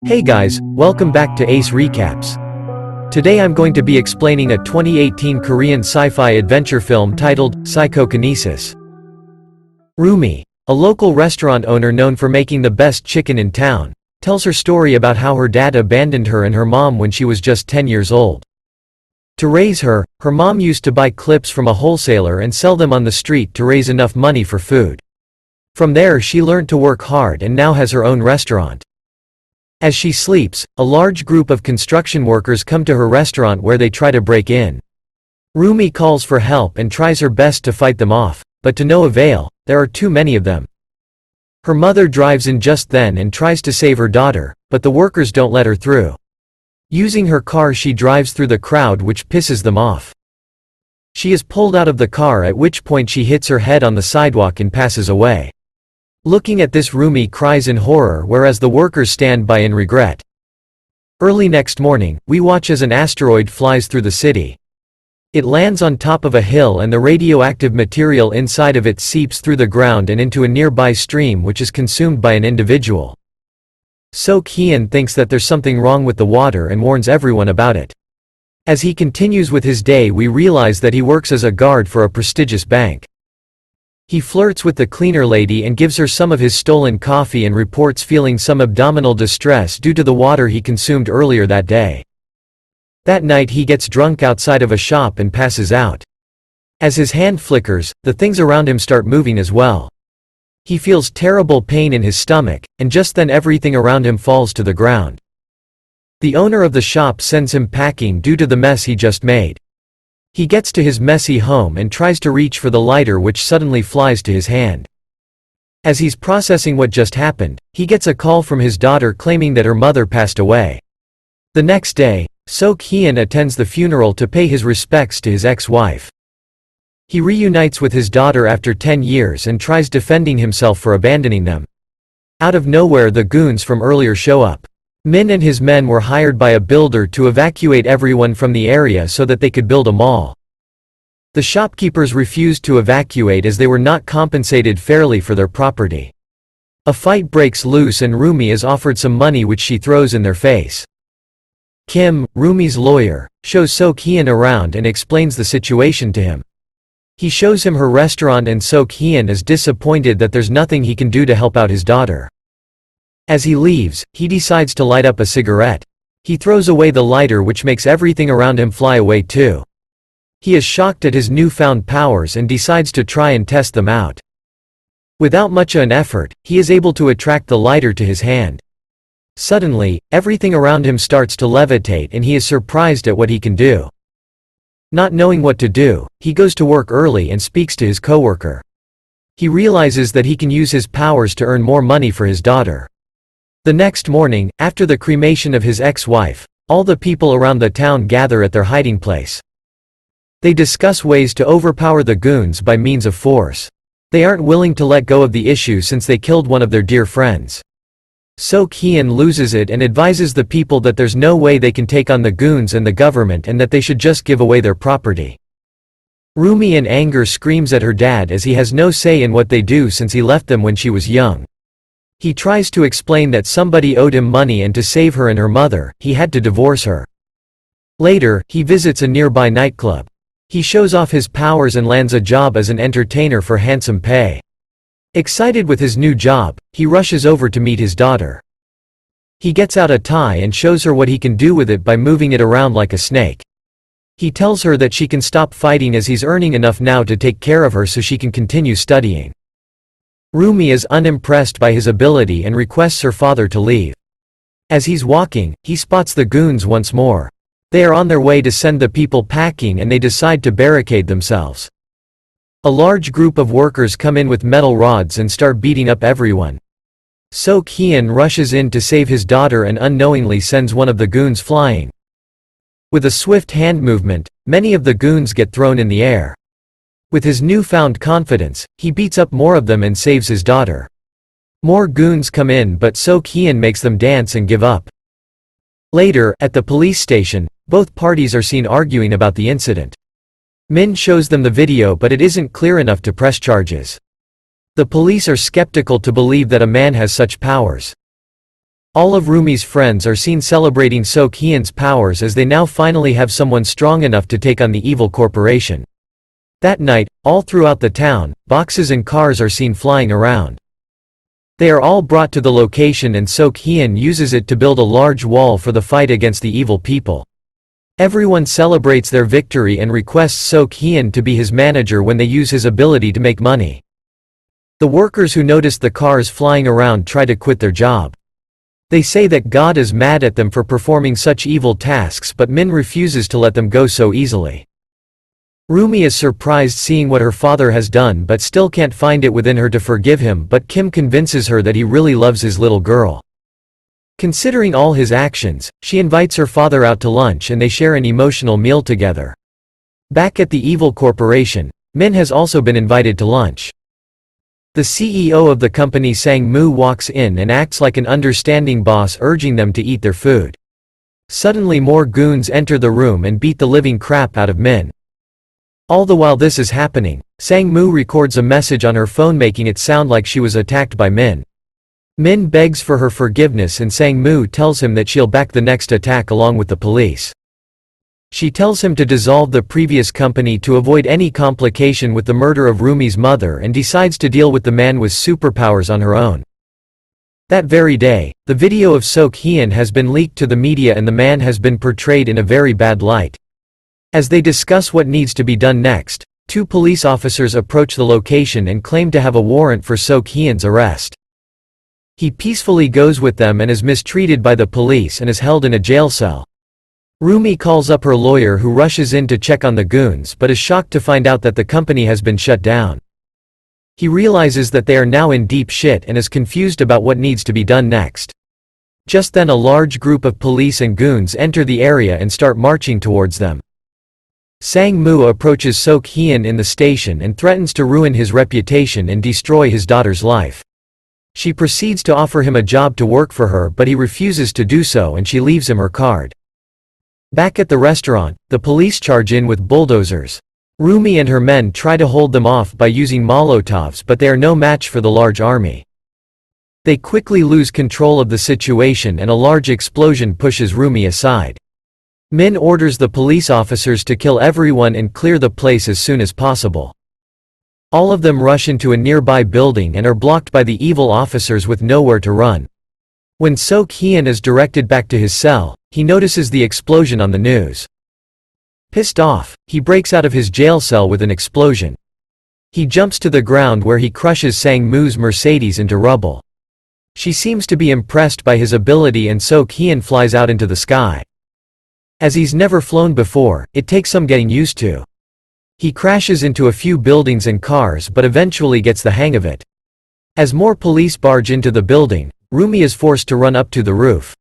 Hey guys, welcome back to Ace Recaps. Today I'm going to be explaining a 2018 Korean sci-fi adventure film titled Psychokinesis. Rumi, a local restaurant owner known for making the best chicken in town, tells her story about how her dad abandoned her and her mom when she was just 10 years old. To raise her, her mom used to buy clips from a wholesaler and sell them on the street to raise enough money for food. From there she learned to work hard and now has her own restaurant. As she sleeps, a large group of construction workers come to her restaurant where they try to break in. Rumi calls for help and tries her best to fight them off, but to no avail, there are too many of them. Her mother drives in just then and tries to save her daughter, but the workers don't let her through. Using her car she drives through the crowd, which pisses them off. She is pulled out of the car, at which point she hits her head on the sidewalk and passes away. Looking at this, Rumi cries in horror, whereas the workers stand by in regret. Early next morning, we watch as an asteroid flies through the city. It lands on top of a hill and the radioactive material inside of it seeps through the ground and into a nearby stream, which is consumed by an individual. So-hyun thinks that there's something wrong with the water and warns everyone about it. As he continues with his day, we realize that he works as a guard for a prestigious bank. He flirts with the cleaner lady and gives her some of his stolen coffee and reports feeling some abdominal distress due to the water he consumed earlier that day. That night he gets drunk outside of a shop and passes out. As his hand flickers, the things around him start moving as well. He feels terrible pain in his stomach, and just then everything around him falls to the ground. The owner of the shop sends him packing due to the mess he just made. He gets to his messy home and tries to reach for the lighter, which suddenly flies to his hand. As he's processing what just happened, he gets a call from his daughter claiming that her mother passed away. The next day, So-hyun attends the funeral to pay his respects to his ex-wife. He reunites with his daughter after 10 years and tries defending himself for abandoning them. Out of nowhere, the goons from earlier show up. Min and his men were hired by a builder to evacuate everyone from the area so that they could build a mall. The shopkeepers refused to evacuate as they were not compensated fairly for their property. A fight breaks loose and Rumi is offered some money, which she throws in their face. Kim, Rumi's lawyer, shows So-hyun around and explains the situation to him. He shows him her restaurant and So-hyun is disappointed that there's nothing he can do to help out his daughter. As he leaves, he decides to light up a cigarette. He throws away the lighter, which makes everything around him fly away too. He is shocked at his newfound powers and decides to try and test them out. Without much of an effort, he is able to attract the lighter to his hand. Suddenly, everything around him starts to levitate and he is surprised at what he can do. Not knowing what to do, he goes to work early and speaks to his coworker. He realizes that he can use his powers to earn more money for his daughter. The next morning, after the cremation of his ex-wife, all the people around the town gather at their hiding place. They discuss ways to overpower the goons by means of force. They aren't willing to let go of the issue since they killed one of their dear friends. So-hyun loses it and advises the people that there's no way they can take on the goons and the government and that they should just give away their property. Rumi in anger screams at her dad as he has no say in what they do since he left them when she was young. He tries to explain that somebody owed him money and to save her and her mother, he had to divorce her. Later, he visits a nearby nightclub. He shows off his powers and lands a job as an entertainer for handsome pay. Excited with his new job, he rushes over to meet his daughter. He gets out a tie and shows her what he can do with it by moving it around like a snake. He tells her that she can stop fighting as he's earning enough now to take care of her so she can continue studying. Rumi is unimpressed by his ability and requests her father to leave. As he's walking, he spots the goons once more. They are on their way to send the people packing and they decide to barricade themselves. A large group of workers come in with metal rods and start beating up everyone. So-hyun rushes in to save his daughter and unknowingly sends one of the goons flying. With a swift hand movement, many of the goons get thrown in the air. With his newfound confidence, he beats up more of them and saves his daughter. More goons come in but So-hyun makes them dance and give up. Later, at the police station, both parties are seen arguing about the incident. Min shows them the video but it isn't clear enough to press charges. The police are skeptical to believe that a man has such powers. All of Rumi's friends are seen celebrating Sok-hyen's powers as they now finally have someone strong enough to take on the evil corporation. That night, all throughout the town, boxes and cars are seen flying around. They are all brought to the location and Sok-hyen uses it to build a large wall for the fight against the evil people. Everyone celebrates their victory and requests Sok-hyen to be his manager when they use his ability to make money. The workers who notice the cars flying around try to quit their job. They say that God is mad at them for performing such evil tasks, but Min refuses to let them go so easily. Rumi is surprised seeing what her father has done but still can't find it within her to forgive him, but Kim convinces her that he really loves his little girl. Considering all his actions, she invites her father out to lunch and they share an emotional meal together. Back at the evil corporation, Min has also been invited to lunch. The CEO of the company Sang-moo walks in and acts like an understanding boss, urging them to eat their food. Suddenly more goons enter the room and beat the living crap out of Min. All the while this is happening, Sang-moo records a message on her phone making it sound like she was attacked by Min. Min begs for her forgiveness and Sang-moo tells him that she'll back the next attack along with the police. She tells him to dissolve the previous company to avoid any complication with the murder of Rumi's mother and decides to deal with the man with superpowers on her own. That very day, the video of Sok-hyen has been leaked to the media and the man has been portrayed in a very bad light. As they discuss what needs to be done next, two police officers approach the location and claim to have a warrant for Sok-hyen's arrest. He peacefully goes with them and is mistreated by the police and is held in a jail cell. Rumi calls up her lawyer who rushes in to check on the goons but is shocked to find out that the company has been shut down. He realizes that they are now in deep shit and is confused about what needs to be done next. Just then a large group of police and goons enter the area and start marching towards them. Sang-moo approaches Sok-hyen in the station and threatens to ruin his reputation and destroy his daughter's life. She proceeds to offer him a job to work for her but he refuses to do so and she leaves him her card. Back at the restaurant, the police charge in with bulldozers. Rumi and her men try to hold them off by using Molotovs but they are no match for the large army. They quickly lose control of the situation and a large explosion pushes Rumi aside. Min orders the police officers to kill everyone and clear the place as soon as possible. All of them rush into a nearby building and are blocked by the evil officers with nowhere to run. When Sok-hyen is directed back to his cell, he notices the explosion on the news. Pissed off, he breaks out of his jail cell with an explosion. He jumps to the ground where he crushes Sang-moo's Mercedes into rubble. She seems to be impressed by his ability and Sok-hyen flies out into the sky. As he's never flown before, it takes some getting used to. He crashes into a few buildings and cars but eventually gets the hang of it. As more police barge into the building, Rumi is forced to run up to the roof.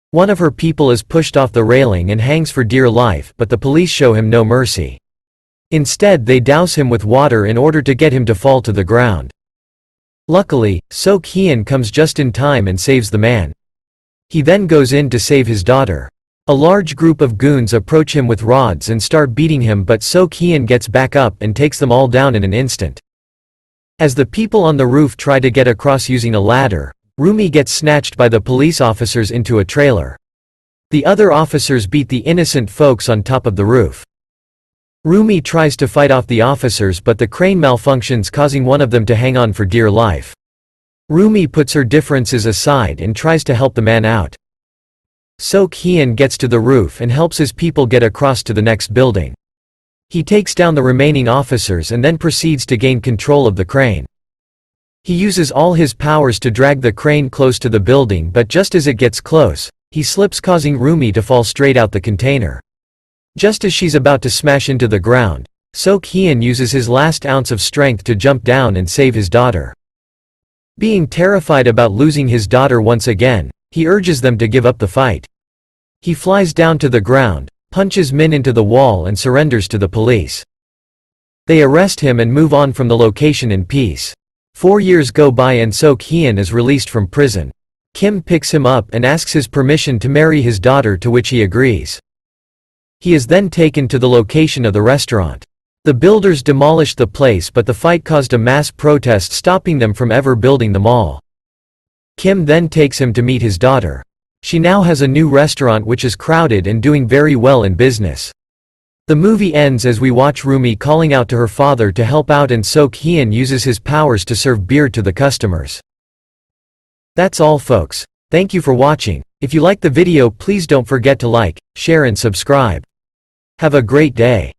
One of her people is pushed off the railing and hangs for dear life but the police show him no mercy. Instead they douse him with water in order to get him to fall to the ground. Luckily, Sok-hyen comes just in time and saves the man. He then goes in to save his daughter. A large group of goons approach him with rods and start beating him but Sok-hyen gets back up and takes them all down in an instant. As the people on the roof try to get across using a ladder, Rumi gets snatched by the police officers into a trailer. The other officers beat the innocent folks on top of the roof. Rumi tries to fight off the officers but the crane malfunctions causing one of them to hang on for dear life. Rumi puts her differences aside and tries to help the man out. Sok-hyen gets to the roof and helps his people get across to the next building. He takes down the remaining officers and then proceeds to gain control of the crane. He uses all his powers to drag the crane close to the building but just as it gets close, he slips causing Rumi to fall straight out the container. Just as she's about to smash into the ground, Sok-hyen uses his last ounce of strength to jump down and save his daughter. Being terrified about losing his daughter once again, he urges them to give up the fight. He flies down to the ground, punches Min into the wall and surrenders to the police. They arrest him and move on from the location in peace. 4 years go by and Sok-hyen is released from prison. Kim picks him up and asks his permission to marry his daughter, to which he agrees. He is then taken to the location of the restaurant. The builders demolished the place but the fight caused a mass protest stopping them from ever building the mall. Kim then takes him to meet his daughter. She now has a new restaurant which is crowded and doing very well in business. The movie ends as we watch Rumi calling out to her father to help out, and Sok Hyun uses his powers to serve beer to the customers. That's all, folks. Thank you for watching. If you like the video, please don't forget to like, share and subscribe. Have a great day.